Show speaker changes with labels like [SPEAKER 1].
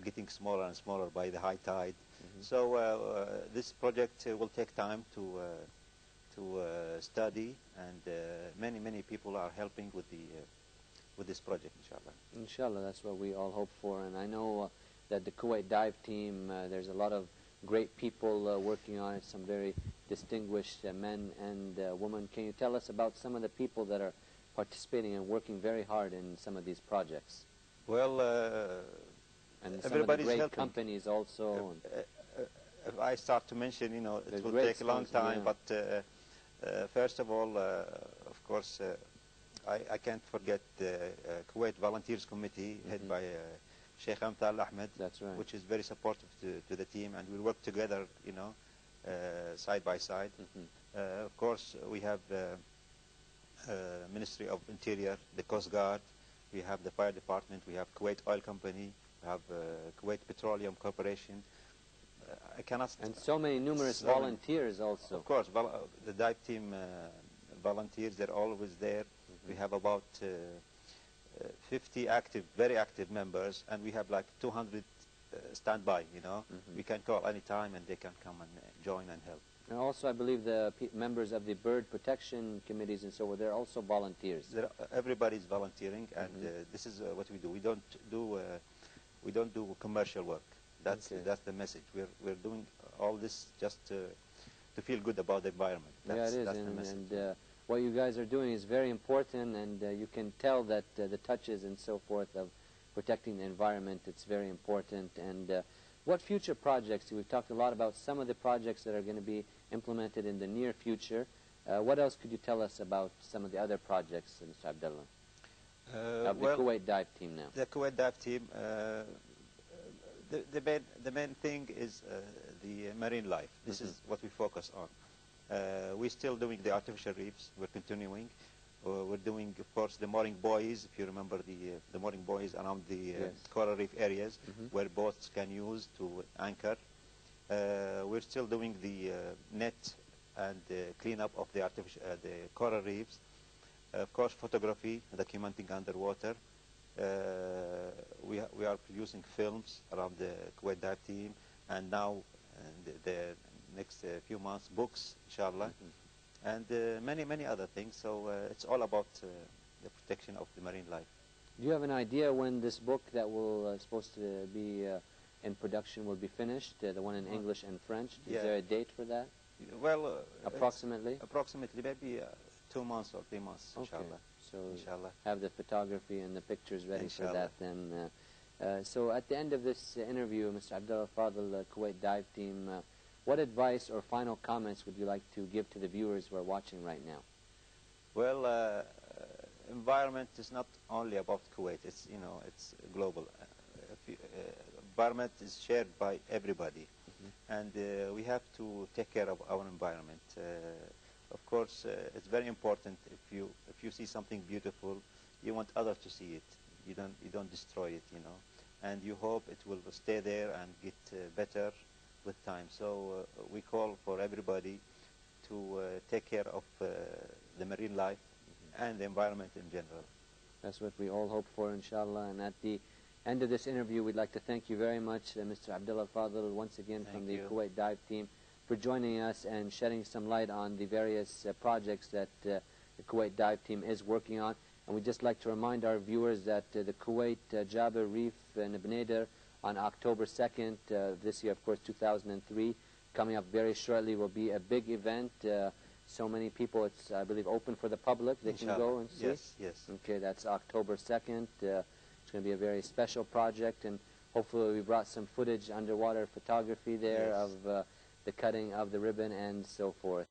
[SPEAKER 1] getting smaller and smaller by the high tide. So this project will take time to study, and many people are helping with this project, inshallah.
[SPEAKER 2] Inshallah, that's what we all hope for. And I know that the Kuwait dive team, there's a lot of great people working on it, some very distinguished men and women. Can you tell us about some of the people that are participating and working very hard in some of these projects?
[SPEAKER 1] Well,
[SPEAKER 2] and some of the great helping. Companies also.
[SPEAKER 1] If I start to mention, it will take a long time, yeah. But first of all, of course, I can't forget the Kuwait Volunteers Committee, head by Sheikh Abdullah Ahmed,
[SPEAKER 2] that's right.
[SPEAKER 1] which is very supportive to the team, and we work together, side by side. Of course, we have Ministry of Interior, the Coast Guard, we have the Fire Department, we have Kuwait Oil Company, we have Kuwait Petroleum Corporation. I cannot.
[SPEAKER 2] And so many numerous volunteers also.
[SPEAKER 1] Of course, the dive team volunteers, they're always there. We have about 50 very active members, and we have like 200 standby, We can call any time and they can come and join and help.
[SPEAKER 2] And also, I believe the members of the bird protection committees and so on, they're also volunteers.
[SPEAKER 1] Everybody's volunteering, and this is what we do. We don't do commercial work. That's the message. We're doing all this just to feel good about the environment. That's the message.
[SPEAKER 2] And what you guys are doing is very important, and you can tell that the touches and so forth of protecting the environment, it's very important. And what future projects? We've talked a lot about some of the projects that are going to be implemented in the near future. What else could you tell us about some of the other projects, Mr. Abdullah? Of the Kuwait dive team now.
[SPEAKER 1] The Kuwait dive team, the main thing is the marine life. This is what we focus on. We're still doing the artificial reefs. We're continuing. We're doing, of course, the mooring buoys. If you remember the mooring buoys around the coral reef areas where boats can use to anchor. We're still doing the net and cleanup of the coral reefs. Of course, photography, documenting underwater. We are producing films around the Kuwait dive team, and now the next few months, books, inshallah, and many other things. So it's all about the protection of the marine life.
[SPEAKER 2] Do you have an idea when this book that will supposed to be in production will be finished, the one in English and French? Is there a date for that?
[SPEAKER 1] Well,
[SPEAKER 2] approximately?
[SPEAKER 1] Approximately, maybe 2 months or 3 months, inshallah.
[SPEAKER 2] So
[SPEAKER 1] inshallah.
[SPEAKER 2] Have the photography and the pictures ready
[SPEAKER 1] inshallah.
[SPEAKER 2] For that then. So at the end of this interview, Mr. Abdullah Fadl, Kuwait dive team, what advice or final comments would you like to give to the viewers who are watching right now?
[SPEAKER 1] Well, environment is not only about Kuwait. It's it's global. Environment is shared by everybody, and we have to take care of our environment. Of course, it's very important. If you see something beautiful, you want others to see it. You don't destroy it, and you hope it will stay there and get better with time. So we call for everybody to take care of the marine life and the environment in general.
[SPEAKER 2] That's what we all hope for, inshallah. And at the end of this interview, we'd like to thank you very much, Mr. Abdullah Fadl, once again from the Kuwait dive team, for joining us and shedding some light on the various projects that the Kuwait dive team is working on. And we'd just like to remind our viewers that the Kuwait Jabir Reef in Bnaider on October 2nd this year, of course, 2003, coming up very shortly, will be a big event. So many people, it's, I believe, open for the public. They
[SPEAKER 1] inshallah.
[SPEAKER 2] Can go and see.
[SPEAKER 1] Yes.
[SPEAKER 2] Okay, that's October 2nd. It's going to be a very special project, and hopefully we brought some footage, underwater photography there of the cutting of the ribbon and so forth.